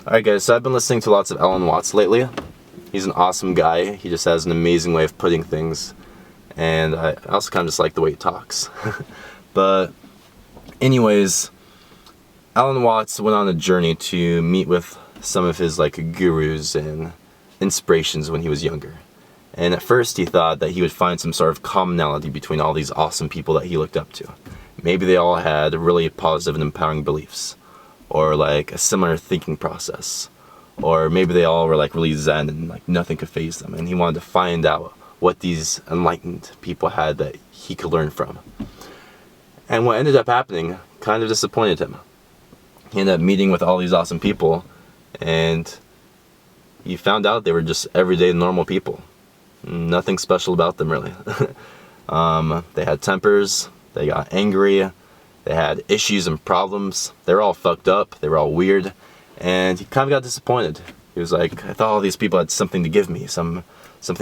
Alright guys, so I've been listening to lots of Alan Watts lately. He's an awesome guy. He just has an amazing way of putting things. And I also kind of just like the way he talks. But anyways, Alan Watts went on a journey to meet with some of his gurus and inspirations when he was younger. And at first he thought that he would find some sort of commonality between all these awesome people that he looked up to. Maybe they all had really positive and empowering beliefs, or a similar thinking process, or maybe they all were really zen and nothing could faze them, and he wanted to find out what these enlightened people had that he could learn from. And what ended up happening kind of disappointed him. He ended up meeting with all these awesome people, and he found out they were just everyday normal people. Nothing special about them, really. They had tempers, they got angry, they had issues and problems, they were all fucked up, they were all weird, and he kind of got disappointed. He was like, I thought all these people had something to give me, something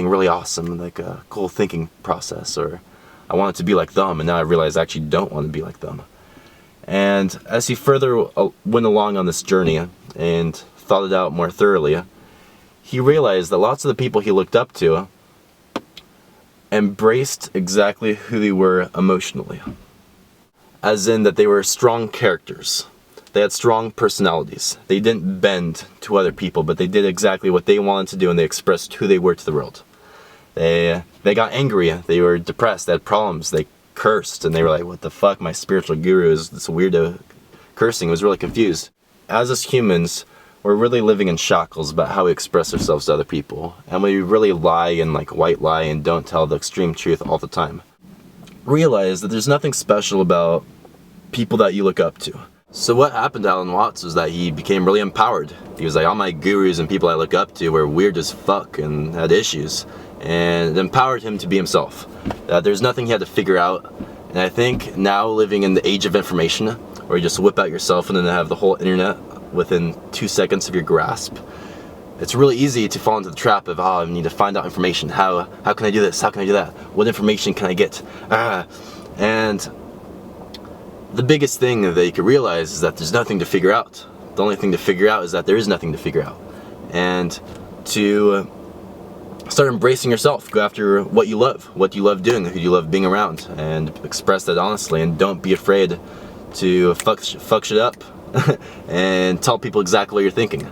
really awesome, like a cool thinking process, or I wanted to be like them, and now I realize I actually don't want to be like them. And as he further went along on this journey and thought it out more thoroughly, he realized that lots of the people he looked up to embraced exactly who they were emotionally. As in that they were strong characters. They had strong personalities. They didn't bend to other people, but they did exactly what they wanted to do, and they expressed who they were to the world. They got angry, they were depressed, they had problems, they cursed, and they were like, what the fuck, my spiritual guru is this weirdo cursing. Was really confused. As us humans, we're really living in shackles about how we express ourselves to other people, and we really lie and white lie and don't tell the extreme truth all the time. Realize that there's nothing special about people that you look up to. So what happened to Alan Watts was that he became really empowered. He was like, all my gurus and people I look up to were weird as fuck and had issues, and it empowered him to be himself. There's nothing he had to figure out, and I think now, living in the age of information, where you just whip out your cell phone and have the whole internet within 2 seconds of your grasp, it's really easy to fall into the trap of, I need to find out information. How can I do this? How can I do that? What information can I get? And the biggest thing that you can realize is that there's nothing to figure out. The only thing to figure out is that there is nothing to figure out. And to start embracing yourself. Go after what you love doing, who you love being around, and express that honestly, and don't be afraid to fuck shit up and tell people exactly what you're thinking.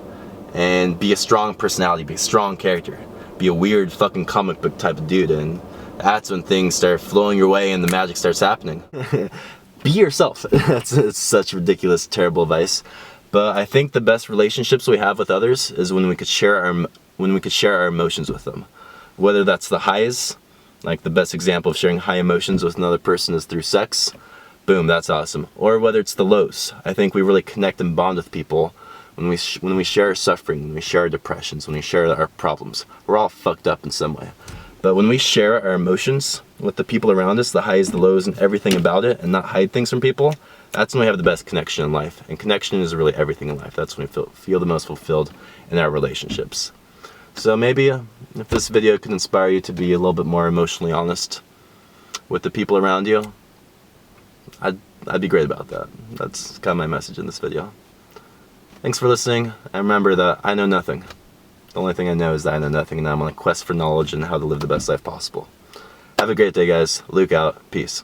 And be a strong personality, be a strong character, be a weird fucking comic book type of dude, and that's when things start flowing your way and the magic starts happening. Be yourself. It's such ridiculous, terrible advice, but I think the best relationships we have with others is when we could share our emotions with them. Whether that's the highs, like the best example of sharing high emotions with another person is through sex. Boom, that's awesome. Or whether it's the lows. I think we really connect and bond with people when we share our suffering, when we share our depressions, when we share our problems. We're all fucked up in some way. But when we share our emotions with the people around us, the highs, the lows, and everything about it, and not hide things from people, that's when we have the best connection in life. And connection is really everything in life. That's when we feel the most fulfilled in our relationships. So maybe if this video could inspire you to be a little bit more emotionally honest with the people around you, I'd be great about that. That's kind of my message in this video. Thanks for listening, and remember that I know nothing. The only thing I know is that I know nothing, and I'm on a quest for knowledge and how to live the best life possible. Have a great day, guys. Luke out. Peace.